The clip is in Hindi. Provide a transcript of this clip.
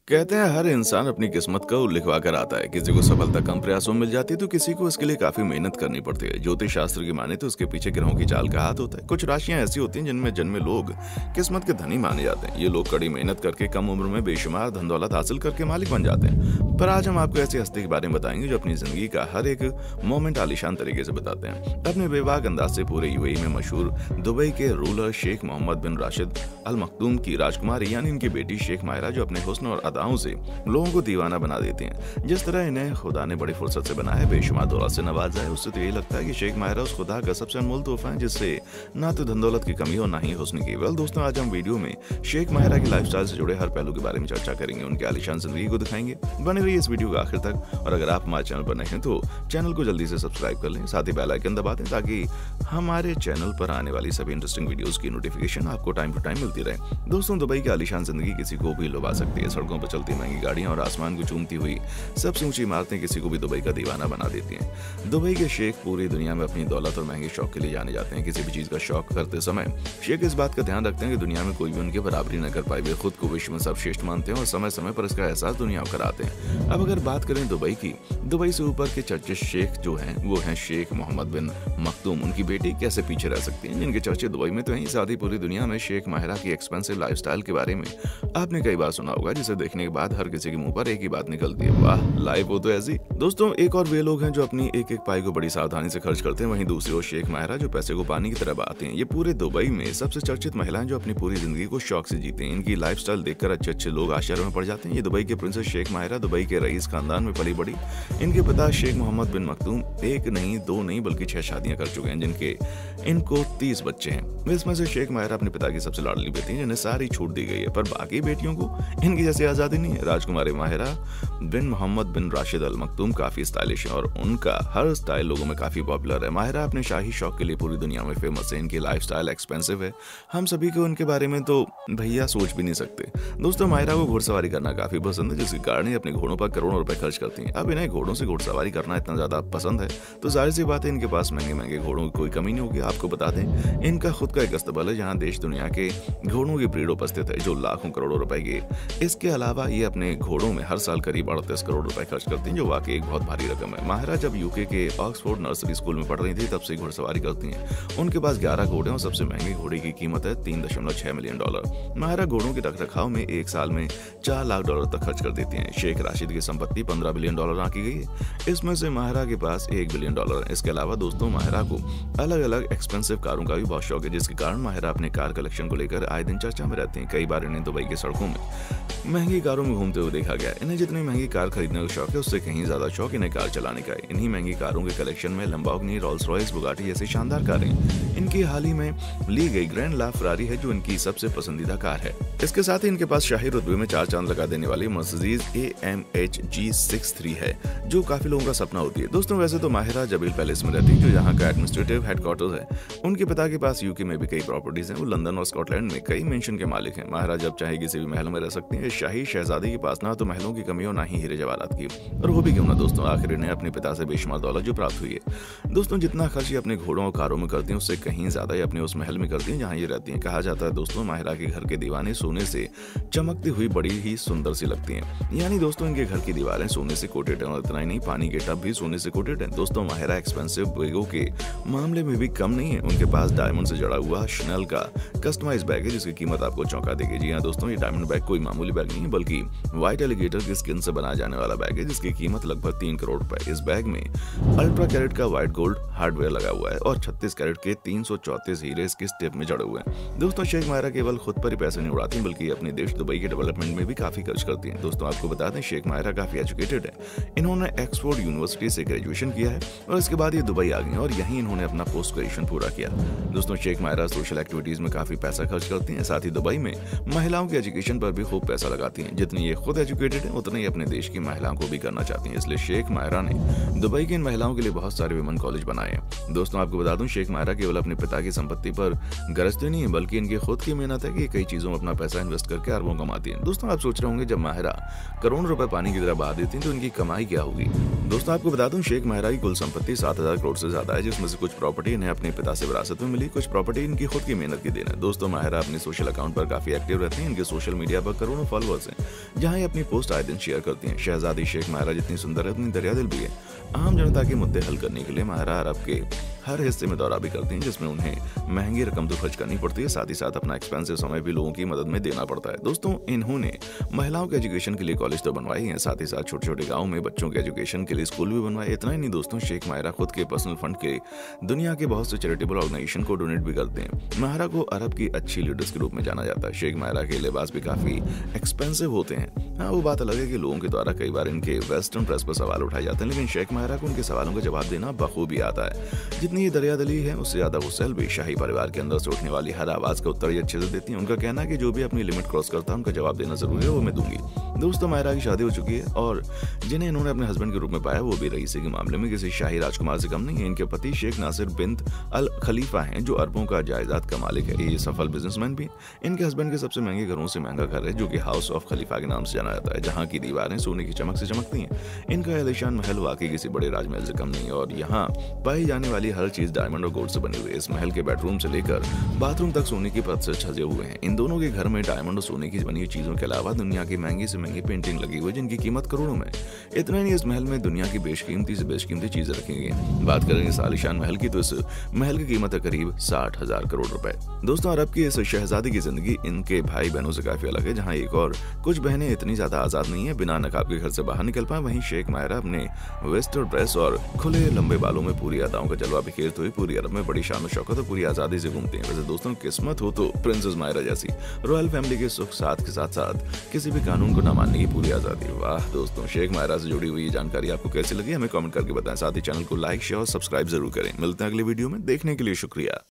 कहते हैं हर इंसान अपनी किस्मत को लिखवा कर आता है। किसी को सफलता कम प्रयासों में मिल जाती है तो किसी को इसके लिए काफी मेहनत करनी पड़ती है। ज्योतिष शास्त्र की माने तो उसके पीछे ग्रहों की चाल का हाथ होता है। कुछ राशियां ऐसी होती हैं जिनमें जन्मे लोग किस्मत के धनी माने जाते हैं। ये लोग कड़ी मेहनत करके कम उम्र में बेशुमार धन दौलत हासिल करके मालिक बन जाते हैं। पर आज हम आपको ऐसी हस्ती के बारे में बताएंगे जो अपनी जिंदगी का हर एक मोमेंट आलीशान तरीके से बताते हैं। अपने बेबाक अंदाज से पूरे यूएई में मशहूर दुबई के रूलर शेख मोहम्मद बिन राशिद अल मखदूम की राजकुमारी यानी इनकी बेटी शेख माहिरा जो अपने हुस्न और अदाओं से लोगों को दीवाना बना देती हैं। जिस तरह इन्हें खुदा ने बड़ी फुर्सत से बनाया है, बेशुमार दौलत से नवाजा है, उससे तो यही लगता है कि शेख माहिरा उस खुदा का सबसे अनमोल तोहफा है जिससे ना तो धन दौलत की कमी हो ना ही हुस्न की। वेल दोस्तों, आज हम वीडियो में शेख माहिरा की लाइफस्टाइल से जुड़े हर पहलू के बारे में चर्चा करेंगे, उनके आलीशान जिंदगी को दिखाएंगे। बने रहिए इस वीडियो के आखिर तक। और अगर आप हमारे चैनल पर नए हैं तो चैनल को जल्दी से सब्सक्राइब कर लें, साथ ही बेल आइकन दबा दें ताकि हमारे चैनल पर आने वाली सभी इंटरेस्टिंग वीडियोस की नोटिफिकेशन आपको टाइम टू टाइम मिलती रहे। दोस्तों, दुबई की आलीशान जिंदगी किसी को भी लुभा सकती है। सड़कों पर चलती महंगी गाड़ियां और आसमान को चूमती हुई सबसे ऊंची इमारतें किसी को भी दुबई का दीवाना बना देती हैं। दुबई के शेख पूरी दुनिया में अपनी दौलत और महंगे शौक के लिए जाने जाते हैं। किसी भी चीज का शौक करते समय शेख इस बात का ध्यान रखते हैं कि दुनिया में कोई भी उनकी बराबरी न कर पाए। वे खुद को विश्व में सर्वश्रेष्ठ मानते हैं और समय समय पर इसका एहसास दुनिया को कराते हैं। अब अगर बात करें दुबई की, दुबई से ऊपर के चर्चित शेख जो हैं वो हैं शेख मोहम्मद बिन मखदूम। उनकी बेटी कैसे पीछे रह सकती हैं, जिनके चर्चे दुबई में तो हैं, साथ ही पूरी दुनिया में शेख माहिरा की एक्सपेंसिव लाइफस्टाइल के बारे में आपने कई बार सुना होगा, जिसे देखने के बाद हर किसी के मुंह पर एक ही बात निकलती है, वाह लाइफ हो तो ऐसी। दोस्तों, एक और वे लोग हैं जो अपनी एक एक पाई को बड़ी सावधानी से खर्च करते हैं। वहीं दूसरी ओर शेख माहिरा जो पैसे को पानी की तरह बहाते हैं। ये पूरे दुबई में सबसे चर्चित महिलाएं जो अपनी पूरी जिंदगी को शौक से जीते हैं। इनकी लाइफस्टाइल देखकर अच्छे अच्छे लोग आश्चर्य में पड़ जाते हैं। ये दुबई के प्रिंसेस शेख माहिरा दुबई के रईस खानदान में पली बड़ी। इनके पिता शेख मोहम्मद बिन मखदूम एक नहीं दो नहीं बल्कि 6 शादियां कर चुके हैं, जिनके इनको 30 बच्चे हैं। इसमें से शेख माहिरा अपने पिता की सबसे लाडली बेटी है, जिन्हें सारी छूट दी गई है। पर बाकी बेटियों को इनकी जैसी आजादी नहीं है। राजकुमारी माहिरा बिन मोहम्मद बिन राशिद अल मखदूम काफी स्टाइलिश है और उनका हर स्टाइल लोगों में काफी पॉपुलर है। माहिरा अपने शाही शौक के लिए पूरी दुनिया में फेमस है। इनकी लाइफस्टाइल एक्सपेंसिव है। हम सभी को उनके बारे में तो भैया सोच भी नहीं सकते। दोस्तों, माहिरा को घुड़सवारी करना काफी पसंद है, जिसके कारण ही अपने घोड़ों पर करोड़ों रुपए खर्च करती हैं। अब इन्हें घोड़ों से घुड़सवारी करना इतना ज्यादा पसंद है तो जाहिर सी बात है इनके पास महंगे महंगे घोड़ों की कोई कमी नहीं होगी। आपको बता दें, इनका खुद का एक अस्तबल है जहां देश दुनिया के घोड़ों की ब्रीड उपस्थित है जो लाखों करोड़ों रुपए की। इसके अलावा ये अपने घोड़ों में हर साल करीब 38 करोड़ रुपए खर्च करती हैं, जो वाकई एक बहुत भारी रकम है। माहिरा जब यूके के ऑक्सफोर्ड नर्सरी स्कूल में पढ़ रही थी तब से घुड़सवारी करती हैं। उनके पास 11 घोड़े और सबसे महंगे घोड़े की कीमत है $3.6 मिलियन। माहिरा घोड़ों के रखरखाव में एक साल में $4 लाख तक खर्च कर देती हैं। शेख राशिद की संपत्ति $15 बिलियन आंकी गई है। इसमें से माहिरा के पास $1 बिलियन है। इसके अलावा दोस्तों, माहिरा को अलग अलग एक्सपेंसिव कारों का भी बहुत शौक है, जिसके कारण माहिरा अपने कार कलेक्शन को लेकर आए दिन चर्चा में रहती हैं। कई बार इन्हें दुबई की सड़कों में महंगी कारों में घूमते हुए देखा गया। इन्हें जितनी महंगी कार खरीदने का शौक है उससे कहीं ज्यादा शौक इन्हें कार चलाने का है। इन्हीं महंगी कारों के कलेक्शन में लंबोर्गिनी, रोल्स रॉयस, बुगाटी जैसी शानदार कारें इनकी हाल ही में ली गई ग्रैंड ला फरारी है जो इनकी सबसे पसंदीदा कार है। इसके साथ ही इनके पास शाही रुतबे में 4 चांद लगा देने वाली मर्सिडीज AMH G63 है जो काफी लोगों का सपना होती है। दोस्तों, वैसे तो माहिरा जबील पैलेस में रहती है जो यहाँ का एडमिनिस्ट्रेटिव हेडक्वार्टर्स है। उनके पिता के पास यूके में भी कई प्रॉपर्टीज हैं। वो लंदन और स्कॉटलैंड में कई मेंशन के मालिक हैं। माहिरा जब चाहे किसी भी महल में रह सकती है। शाही शहजादी के पास ना तो महलों की कमी हो ना ही हीरे जवाहरात की, और वो भी क्यों ना दोस्तों, आखिर इन्हें अपने पिता से बेशुमार दौलत जो प्राप्त हुई है। दोस्तों, जितना खर्च ये अपने घोड़ों और कारों में करती हैं उससे कहीं ज्यादा ये अपने उस महल में करती हैं जहाँ ये रहती हैं। कहा जाता है दोस्तों, माहिरा के घर के दीवाने सोने से चमकती हुई बड़ी ही सुंदर सी लगती हैं। यानी दोस्तों, इनके घर की दीवारें सोने से कोटेड हैं और इतना ही नहीं, पानी के टब भी सोने से कोटेड हैं। दोस्तों, माहिरा एक्सपेंसिव बैगों के मामले में भी कम नहीं है। उनके पास डायमंड से जड़ा हुआ शनेल का कस्टमाइज बैग है जिसकी कीमत आपको चौंका देगी। जी हाँ दोस्तों, ये डायमंड बैग कोई मामूली बैग नहीं है बल्कि व्हाइट एलिगेटर की स्किन से बनाया जाने वाला बैग है जिसकी कीमत लगभग 3 करोड़ रुपए। इस बैग में अल्ट्रा कैरेट का व्हाइट गोल्ड हार्डवेयर लगा हुआ है और 36 कैरेट के 334 हीरे इसकी स्टेप में जड़े हुए हैं। दोस्तों, शेख माहिरा केवल खुद पर ही पैसे नहीं उड़ाती बल्कि अपने देश दुबई के डेवलपमेंट में भी काफी खर्च करती हैं। दोस्तों, आपको बता दें, शेख माहिरा काफी एजुकेटेड है। इन्होंने ऑक्सफोर्ड यूनिवर्सिटी से ग्रेजुएशन किया है और इसके बाद ये दुबई आ गई और यहीं इन्होंने अपना पोस्ट ग्रेजुएशन पूरा किया। दोस्तों, शेख माहिरा सोशल एक्टिविटीज में काफी पैसा खर्च करती हैं। साथ ही दुबई में महिलाओं के एजुकेशन पर भी खूब पैसा लगाती हैं। जितनी ये खुद एजुकेटेड है उतने ही अपने देश की महिलाओं को भी करना चाहती हैं। इसलिए शेख माहिरा ने दुबई की इन महिलाओं के लिए बहुत सारे विमेन कॉलेज बनाए हैं। दोस्तों, आपको बता दूं, शेख माहिरा केवल अपने पिता की संपत्ति पर गरजते नहीं है बल्कि इनकी खुद की मेहनत है कि कई चीजों में अपना पैसा इन्वेस्ट करके अरबों कमाती है। दोस्तों, आप सोच रहे होंगे जब माहिरा करोड़ों रुपए पानी की तरह बहा देती हैं तो इनकी कमाई क्या होगी। दोस्तों, आपको बता दूं, शेख माहिरा की कुल संपत्ति 7,000 करोड़ से ज्यादा है, जिसमें से कुछ प्रॉपर्टी इन्हें अपने पिता से विरासत में मिली, कुछ प्रॉपर्टी इनकी खुद की मेहनत की देन है। दोस्तों, माहिरा अपने सोशल अकाउंट पर काफी एक्टिव रहती हैं। इनके सोशल मीडिया पर करोड़ों फॉलोअर्स हैं, जहां ये अपनी पोस्ट आए दिन शेयर करती हैं। शहजादी शेख माहिरा जितनी सुंदर है उतनी दरियादिल भी है। आम जनता के मुद्दे हल करने के लिए माहिरा अरब के हर हिस्से में दौरा भी करती हैं, जिसमें उन्हें महंगी रकम तो खर्च करनी पड़ती है, साथ ही साथ अपना एक्सपेंसिव समय भी लोगों की मदद में देना पड़ता है। दोस्तों, इन्होंने महिलाओं के एजुकेशन के लिए कॉलेज तो बनवाई हैं, साथ ही साथ छोटे छोटे गाँव में बच्चों के एजुकेशन के लिए स्कूल भी बनवाए। इतना ही नहीं दोस्तों, शेख माहिरा खुद के पर्सनल फंड के दुनिया के बहुत से चैरिटेबल ऑर्गेनाइजेशन को डोनेट भी करते हैं। माहिरा को अरब की अच्छी लीडर्स के रूप में जाना जाता है। शेख माहिरा के लिबास भी काफी एक्सपेंसिव होते हैं। हाँ, वो बात अलग है कि लोगों के द्वारा कई बार इनके वेस्टर्न ड्रेस पर सवाल उठाए जाते हैं, लेकिन शेख माहिरा को उनके सवालों का जवाब देना बखूबी आता है। जितनी ये दरियादिली है उससे ज्यादा वो सेल्फी शाही परिवार के अंदर से उठने वाली हर आवाज का उत्तर ये अच्छे से देती है। उनका कहना है कि जो भी अपनी लिमिट क्रॉस करता है उनका जवाब देना जरूरी है, वो मैं दूंगी। दोस्तों, माहिरा की शादी हो चुकी है और जिन्हें इन्होंने अपने हस्बैंड के रूप में पाया वो भी रईसी के मामले में किसी शाही राजकुमार से कम नहीं है। इनके पति शेख नासिर बिन्त अल खलीफा हैं, जो अरबों का जायदाद का मालिक है। ये सफल बिजनेसमैन भी। इनके हस्बैंड के सबसे महंगे घरों से महंगा घर है, जो कि हाउस ऑफ खलीफा के नाम से जाना जाता है, जहाँ की दीवारें सोने की चमक से चमकती हैं। इनका आलीशान महल वाकई किसी बड़े राजमहल से कम नहीं है और यहाँ पाई जाने वाली हर चीज डायमंड और गोल्ड से बनी हुई है। इस महल के बेडरूम से लेकर बाथरूम तक सोने की परत से सजे हुए हैं। इन दोनों के घर में डायमंड और सोने की बनी हुई चीजों के अलावा दुनिया की महंगी से महंगी पेंटिंग लगी हुई है, जिनकी कीमत करोड़ों में। इतना ही नहीं, इस महल में दुनिया की बेशकीमती से बेशकीमती चीजें रखी गई हैं। बात करें इस आलीशान महल की तो इस महल की कीमत है करीब 60,000 करोड़ रुपए। दोस्तों, अरब की इस शहजादी की जिंदगी इनके भाई बहनों से काफी अलग है, जहाँ एक और कुछ बहनें इतनी ज्यादा आजाद नहीं है बिना नकाब के घर से बाहर निकल पाए। वहीं शेख माहिरा अपने वेस्टर्न ड्रेस और खुले लंबे बालों में पूरी अदाओं का जलवा बिखेरते हुए पूरी अरब में बड़ी शान और शौकत और पूरी आजादी से घूमते हैं। वैसे दोस्तों, किस्मत हो तो प्रिंसेस माहिरा जैसी रॉयल फैमिली के सुख साथ के साथ साथ किसी भी कानून को न मानने की पूरी आजादी। वाह दोस्तों, शेख माहिरा से जुड़ी हुई जानकारी आपको कैसी लगी हमें कमेंट करके बताएं। साथ ही चैनल को लाइक शेयर और सब्सक्राइब जरूर करें। मिलते हैं अगले वीडियो में, देखने के लिए शुक्रिया।